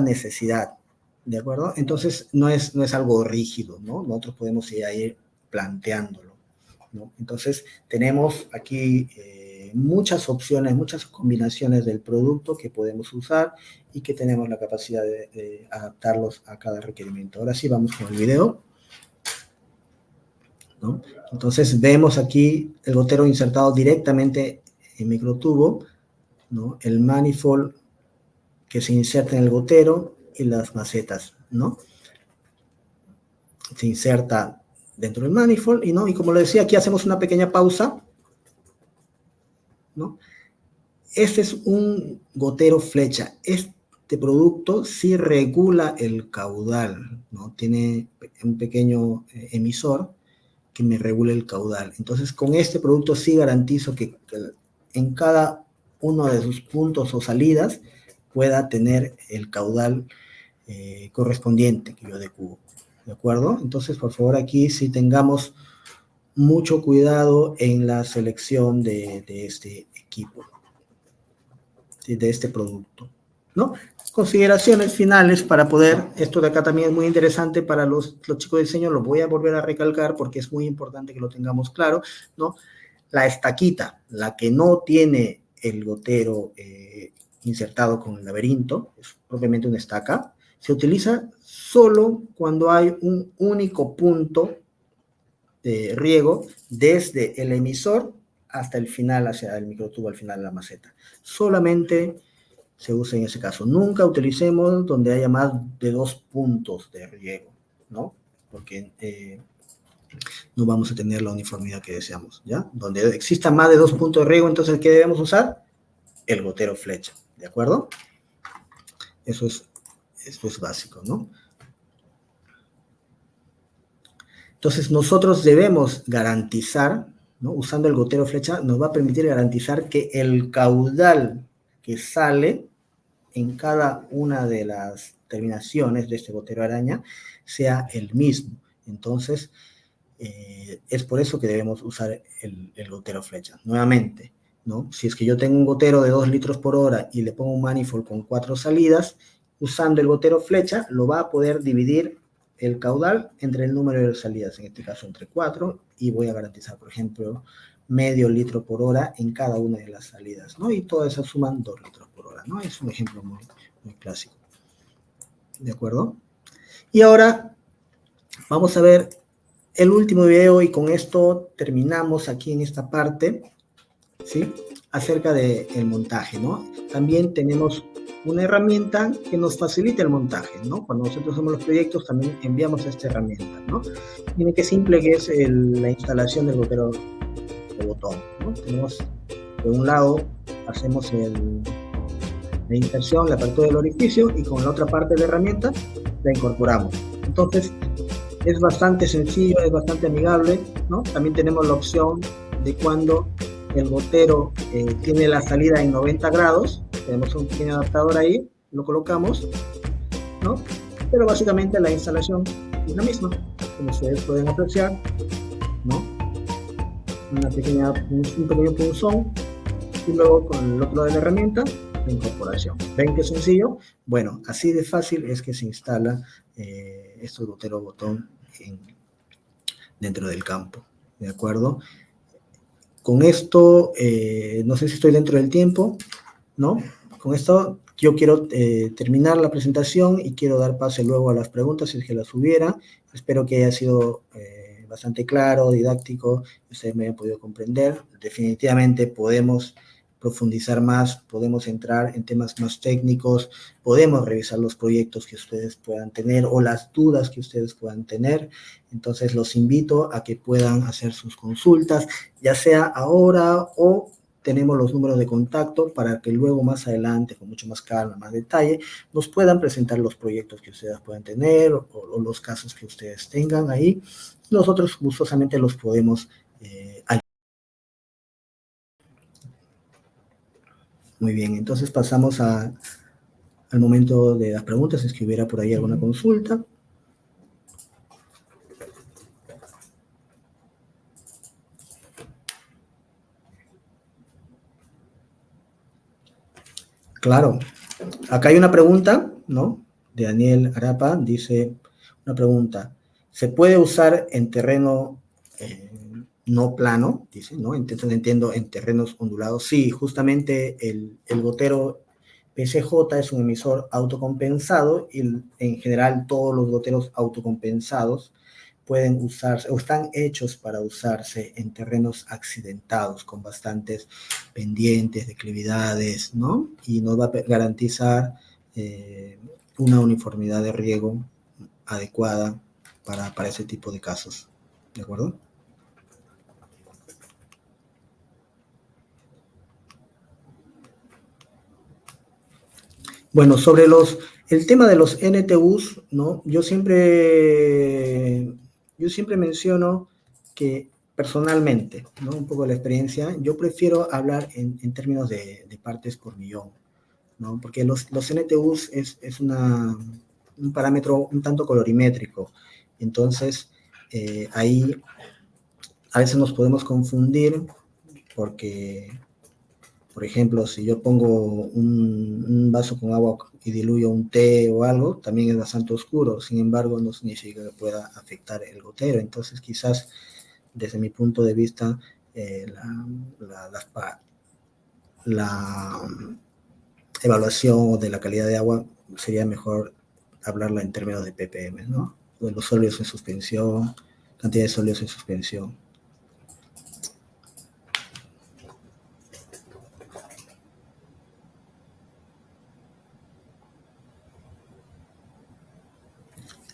necesidad, ¿de acuerdo? Entonces, no es algo rígido, ¿no? Nosotros podemos ir planteándolo, ¿no? Entonces, tenemos aquí muchas opciones, muchas combinaciones del producto que podemos usar y que tenemos la capacidad de adaptarlos a cada requerimiento. Ahora sí, vamos con el video, ¿no? Entonces vemos aquí el gotero insertado directamente en microtubo, ¿no? El manifold que se inserta en el gotero y las macetas, ¿no? Se inserta dentro del manifold y, ¿no? Y como le decía, aquí hacemos una pequeña pausa, ¿no? Este es un gotero flecha. Este producto sí regula el caudal, ¿no? Tiene un pequeño emisor que me regule el caudal. Entonces, con este producto sí garantizo que en cada uno de sus puntos o salidas pueda tener el caudal correspondiente que yo adecuo, ¿de acuerdo? Entonces, por favor, aquí sí tengamos mucho cuidado en la selección de este equipo, de este producto, ¿no? Consideraciones finales para poder, esto de acá también es muy interesante para los chicos de diseño, lo voy a volver a recalcar porque es muy importante que lo tengamos claro, ¿no? La estaquita, la que no tiene el gotero insertado con el laberinto, es propiamente una estaca, se utiliza solo cuando hay un único punto de riego desde el emisor hasta el final, hacia el microtubo al final de la maceta. Solamente se usa en ese caso. Nunca utilicemos donde haya más de 2 puntos de riego, ¿no? Porque no vamos a tener la uniformidad que deseamos, ¿ya? Donde exista más de 2 puntos de riego, entonces, ¿qué debemos usar? El gotero flecha, ¿de acuerdo? Eso es básico, ¿no? Entonces, nosotros debemos garantizar, ¿no? Usando el gotero flecha, nos va a permitir garantizar que el caudal que sale en cada una de las terminaciones de este gotero araña sea el mismo. Entonces, es por eso que debemos usar el gotero flecha. Nuevamente, ¿no? Si es que yo tengo un gotero de 2 litros por hora y le pongo un manifold con 4 salidas, usando el gotero flecha, lo va a poder dividir el caudal entre el número de salidas, en este caso entre 4, y voy a garantizar, por ejemplo, medio litro por hora en cada una de las salidas, ¿no? Y todas esas suman 2 litros por hora, ¿no? Es un ejemplo muy, muy clásico. ¿De acuerdo? Y ahora vamos a ver el último video y con esto terminamos aquí en esta parte, ¿sí? Acerca del montaje, ¿no? También tenemos una herramienta que nos facilita el montaje, ¿no? Cuando nosotros hacemos los proyectos también enviamos esta herramienta, ¿no? Miren qué simple que es la instalación del gotero de botón, ¿no? Tenemos de un lado, hacemos la inserción, la apertura del orificio y con la otra parte de la herramienta la incorporamos. Entonces, es bastante sencillo, es bastante amigable, ¿no? También tenemos la opción de cuando el gotero tiene la salida en 90 grados, tenemos un pequeño adaptador ahí, lo colocamos, ¿no? Pero básicamente la instalación es la misma, como ustedes pueden apreciar, ¿no? Un pequeño punzón y luego con el otro de la herramienta, la incorporación. ¿Ven qué sencillo? Bueno, así de fácil es que se instala estos goteros botón dentro del campo, ¿de acuerdo? Con esto, no sé si estoy dentro del tiempo, ¿no? Con esto yo quiero terminar la presentación y quiero dar pase luego a las preguntas, si es que las hubiera. Espero que haya sido bastante claro, didáctico, ustedes me hayan podido comprender. Definitivamente podemos profundizar más, podemos entrar en temas más técnicos, podemos revisar los proyectos que ustedes puedan tener o las dudas que ustedes puedan tener. Entonces los invito a que puedan hacer sus consultas, ya sea ahora o tenemos los números de contacto para que luego más adelante, con mucho más calma, más detalle, nos puedan presentar los proyectos que ustedes puedan tener o los casos que ustedes tengan ahí. Nosotros gustosamente los podemos ayudar. Muy bien, entonces pasamos al momento de las preguntas, es que hubiera por ahí alguna consulta. Claro, acá hay una pregunta, ¿no? De Daniel Arapa, dice una pregunta, ¿se puede usar en terreno no plano? Dice, ¿no? Entonces entiendo, en terrenos ondulados. Sí, justamente el gotero PCJ es un emisor autocompensado y en general todos los goteros autocompensados pueden usarse o están hechos para usarse en terrenos accidentados con bastantes pendientes, declividades, ¿no? Y nos va a garantizar una uniformidad de riego adecuada para ese tipo de casos, ¿de acuerdo? Bueno, sobre el tema de los NTUs, ¿no? Yo siempre menciono que personalmente, ¿no? Un poco de la experiencia, yo prefiero hablar en términos de partes por millón, ¿no? Porque los NTUs es un parámetro un tanto colorimétrico. Entonces, ahí a veces nos podemos confundir porque, por ejemplo, si yo pongo un vaso con agua y diluyo un té o algo, también es bastante oscuro. Sin embargo, no significa que pueda afectar el gotero. Entonces, quizás, desde mi punto de vista, la evaluación de la calidad de agua sería mejor hablarla en términos de ppm, ¿no? De los sólidos en suspensión, cantidad de sólidos en suspensión.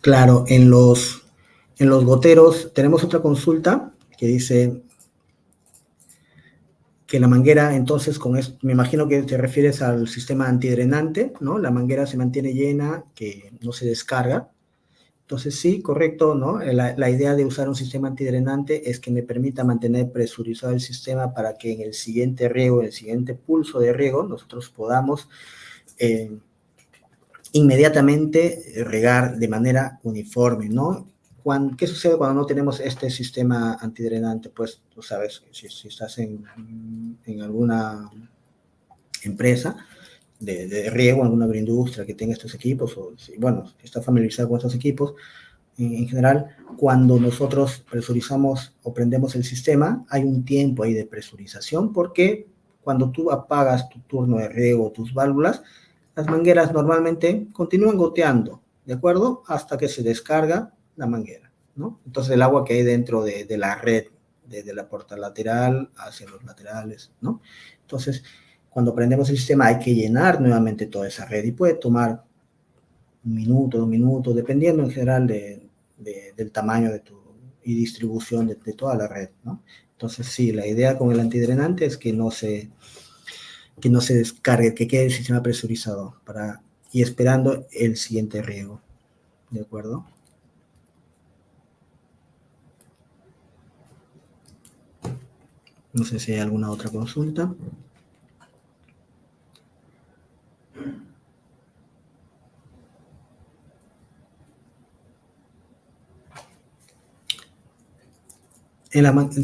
Claro, en los goteros tenemos otra consulta que dice que la manguera, entonces, con esto, me imagino que te refieres al sistema antidrenante, ¿no? La manguera se mantiene llena, que no se descarga. Entonces, sí, correcto, ¿no? La idea de usar un sistema antidrenante es que me permita mantener presurizado el sistema para que en el siguiente riego, en el siguiente pulso de riego, nosotros podamos inmediatamente regar de manera uniforme, ¿no? ¿Qué sucede cuando no tenemos este sistema antidrenante? Pues, tú sabes, si estás en alguna empresa de riego, alguna agroindustria que tenga estos equipos, o, bueno, que está familiarizado con estos equipos, en general, cuando nosotros presurizamos o prendemos el sistema, hay un tiempo ahí de presurización, porque cuando tú apagas tu turno de riego, tus válvulas, las mangueras normalmente continúan goteando, ¿de acuerdo? Hasta que se descarga la manguera, ¿no? Entonces el agua que hay dentro de la red, desde la puerta lateral hacia los laterales, ¿no? Entonces, cuando prendemos el sistema hay que llenar nuevamente toda esa red y puede tomar 1 minuto, 2 minutos, dependiendo en general del tamaño y distribución de toda la red, ¿no? Entonces, sí, la idea con el antidrenante es que no se descargue, que quede el sistema presurizado y esperando el siguiente riego, ¿de acuerdo? No sé si hay alguna otra consulta.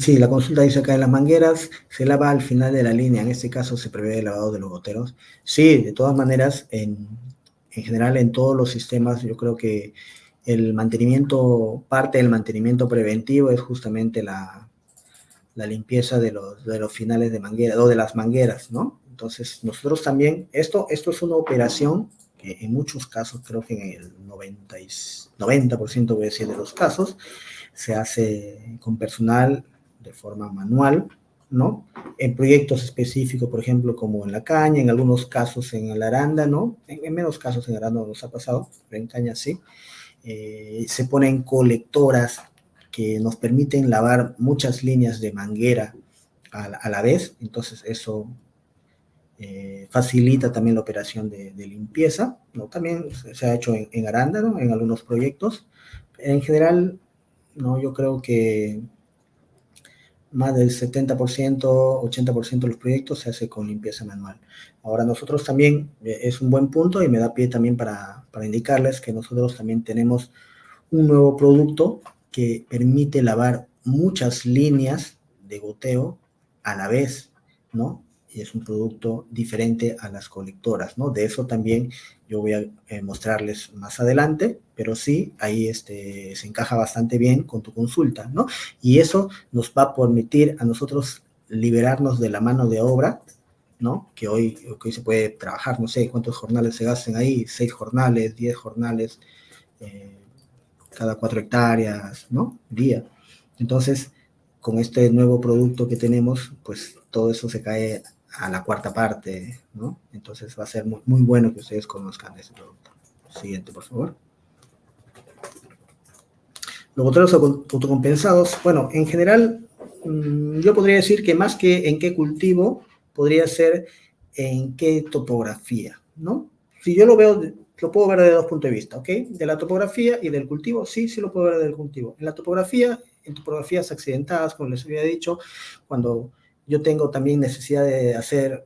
Sí, la consulta dice acá, en las mangueras se lava al final de la línea, en este caso se prevé el lavado de los goteros. Sí, de todas maneras, en general en todos los sistemas, yo creo que parte del mantenimiento preventivo es justamente la limpieza de los finales de manguera o de las mangueras, ¿no? Entonces, nosotros también, esto es una operación que en muchos casos, creo que en el 90% voy a decir de los casos, se hace con personal de forma manual, ¿no? En proyectos específicos, por ejemplo, como en la caña, en algunos casos en el arándano, en menos casos en arándano nos ha pasado, pero en caña sí. Se ponen colectoras que nos permiten lavar muchas líneas de manguera a la vez, entonces eso facilita también la operación de limpieza, ¿no? También se ha hecho en arándano, en algunos proyectos. En general, ¿no? Yo creo que más del 70%, 80% de los proyectos se hace con limpieza manual. Ahora nosotros también, es un buen punto y me da pie también para indicarles que nosotros también tenemos un nuevo producto que permite lavar muchas líneas de goteo a la vez, ¿no? Y es un producto diferente a las colectoras, ¿no? De eso también yo voy a mostrarles más adelante, pero sí, ahí se encaja bastante bien con tu consulta, ¿no? Y eso nos va a permitir a nosotros liberarnos de la mano de obra, ¿no? Que hoy se puede trabajar, no sé cuántos jornales se gasten ahí, 6 jornales, 10 jornales, cada 4 hectáreas, ¿no? Día. Entonces, con este nuevo producto que tenemos, pues todo eso se cae a la cuarta parte, ¿no? Entonces va a ser muy, muy bueno que ustedes conozcan ese producto. Siguiente, por favor. Los goteros autocompensados, bueno, en general, yo podría decir que más que en qué cultivo, podría ser en qué topografía, ¿no? Si yo lo veo, lo puedo ver desde dos puntos de vista, ¿ok? De la topografía y del cultivo, sí lo puedo ver del cultivo. En la topografía, en topografías accidentadas, como les había dicho, cuando yo tengo también necesidad de hacer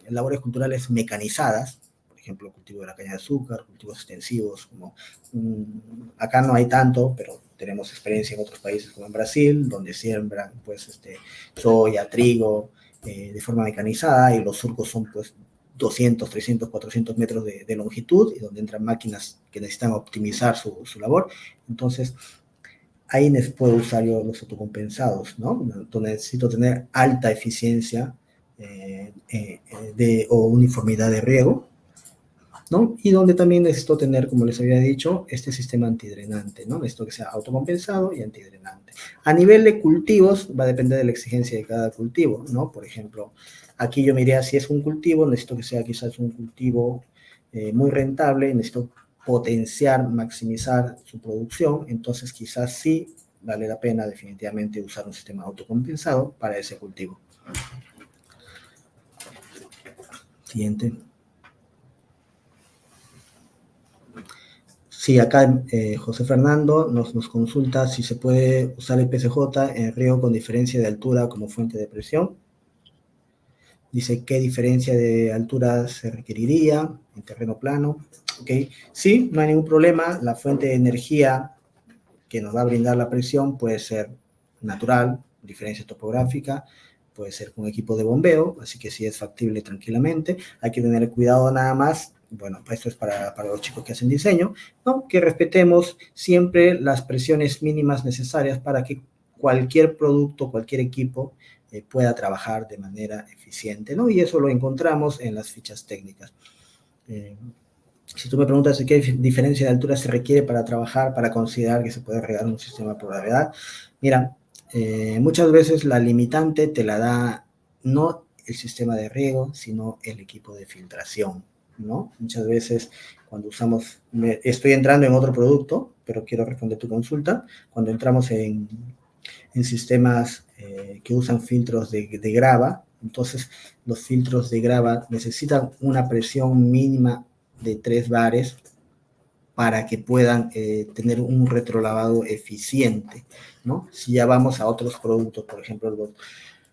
labores culturales mecanizadas, por ejemplo, cultivo de la caña de azúcar, cultivos extensivos, como acá no hay tanto, pero tenemos experiencia en otros países como en Brasil, donde siembran pues soya, trigo, de forma mecanizada, y los surcos son pues 200, 300, 400 metros de longitud, y donde entran máquinas que necesitan optimizar su labor. Entonces, ahí puedo usar yo los autocompensados, ¿no? Donde necesito tener alta eficiencia o uniformidad de riego, ¿no? Y donde también necesito tener, como les había dicho, este sistema antidrenante, ¿no? Necesito que sea autocompensado y antidrenante. A nivel de cultivos, va a depender de la exigencia de cada cultivo, ¿no? Por ejemplo, aquí yo me diría, si es un cultivo, necesito que sea quizás un cultivo muy rentable, necesito potenciar, maximizar su producción, entonces quizás sí vale la pena definitivamente usar un sistema autocompensado para ese cultivo. Siguiente. Sí, acá José Fernando nos consulta si se puede usar el PCJ en riego con diferencia de altura como fuente de presión. Dice, ¿qué diferencia de altura se requeriría en terreno plano? Ok, sí, no hay ningún problema. La fuente de energía que nos va a brindar la presión puede ser natural, diferencia topográfica, puede ser con equipo de bombeo, así que sí es factible tranquilamente. Hay que tener cuidado nada más, bueno, esto es para los chicos que hacen diseño, ¿no? Que respetemos siempre las presiones mínimas necesarias para que cualquier producto, cualquier equipo pueda trabajar de manera eficiente, ¿no? Y eso lo encontramos en las fichas técnicas. Si tú me preguntas qué diferencia de altura se requiere para trabajar, para considerar que se puede regar un sistema por gravedad, mira, muchas veces la limitante te la da no el sistema de riego, sino el equipo de filtración, ¿no? Muchas veces cuando usamos, estoy entrando en otro producto, pero quiero responder tu consulta, cuando entramos en sistemas que usan filtros de grava, entonces los filtros de grava necesitan una presión mínima de 3 bares para que puedan tener un retrolavado eficiente, ¿no? Si ya vamos a otros productos, por ejemplo,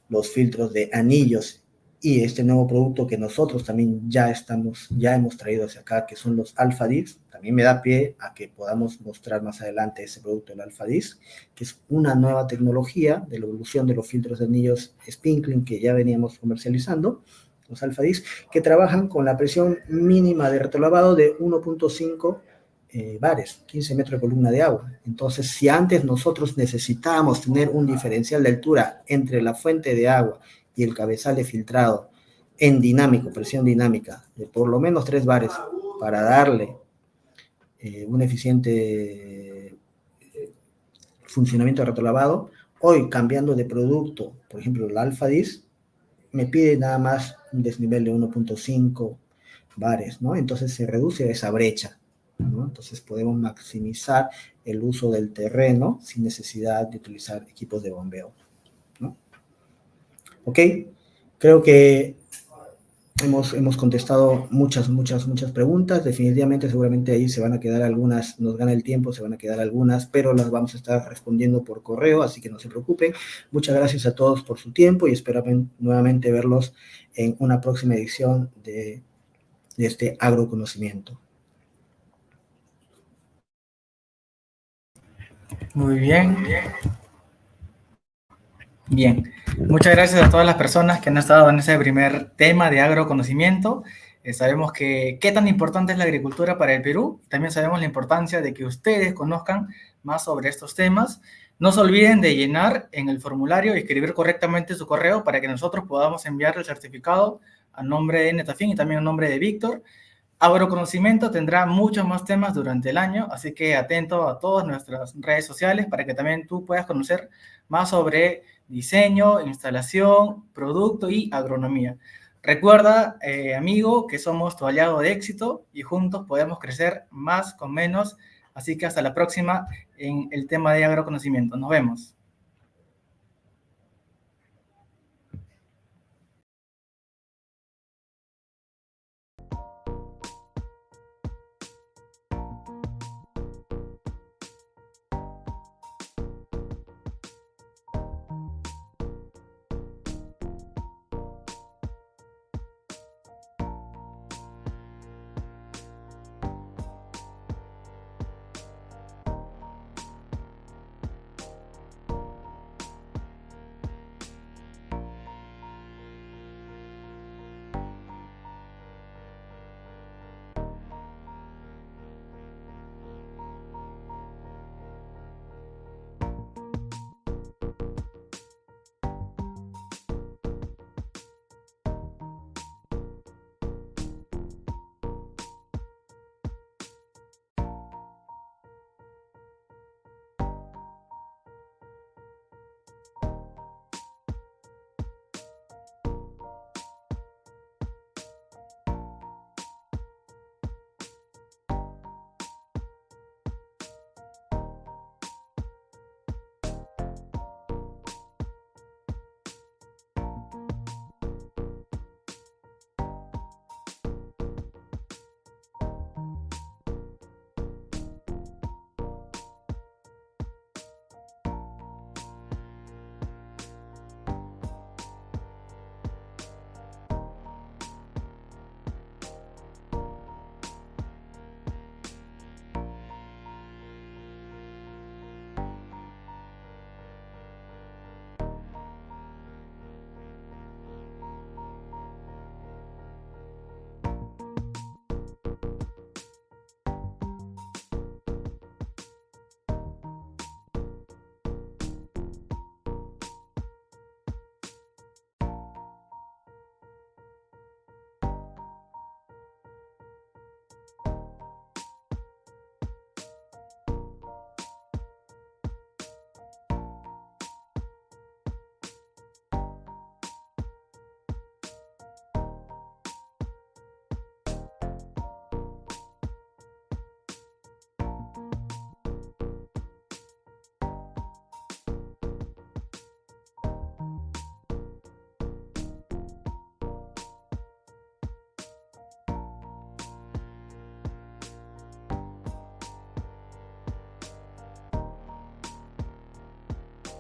los filtros de anillos y este nuevo producto que nosotros también ya hemos traído hacia acá, que son los Alpha Disc, también me da pie a que podamos mostrar más adelante ese producto, el Alpha Disc, que es una nueva tecnología de la evolución de los filtros de anillos Spinkling que ya veníamos comercializando, los Alpha Disc, que trabajan con la presión mínima de retrolavado de 1.5 bares, 15 metros de columna de agua. Entonces, si antes nosotros necesitábamos tener un diferencial de altura entre la fuente de agua y el cabezal de filtrado en dinámico, presión dinámica, de por lo menos 3 bares para darle un eficiente funcionamiento de retrolavado, Hoy, cambiando de producto, por ejemplo, el Alfadis, me pide nada más un desnivel de 1.5 bares, ¿no? Entonces se reduce esa brecha, ¿no? Entonces podemos maximizar el uso del terreno sin necesidad de utilizar equipos de bombeo, ¿no? ¿Ok? Creo que hemos contestado muchas preguntas. Definitivamente, seguramente ahí se van a quedar algunas, nos gana el tiempo, se van a quedar algunas, pero las vamos a estar respondiendo por correo, así que no se preocupen. Muchas gracias a todos por su tiempo y espero nuevamente verlos en una próxima edición de este agroconocimiento. Muy bien. Bien, muchas gracias a todas las personas que han estado en ese primer tema de agroconocimiento. Sabemos que qué tan importante es la agricultura para el Perú. También sabemos la importancia de que ustedes conozcan más sobre estos temas. No se olviden de llenar en el formulario y escribir correctamente su correo para que nosotros podamos enviar el certificado a nombre de Netafin y también a nombre de Víctor. Agroconocimiento tendrá muchos más temas durante el año, así que atento a todas nuestras redes sociales para que también tú puedas conocer más sobre diseño, instalación, producto y agronomía. Recuerda, amigo, que somos tu aliado de éxito y juntos podemos crecer más con menos, así que hasta la próxima en el tema de agroconocimiento. Nos vemos.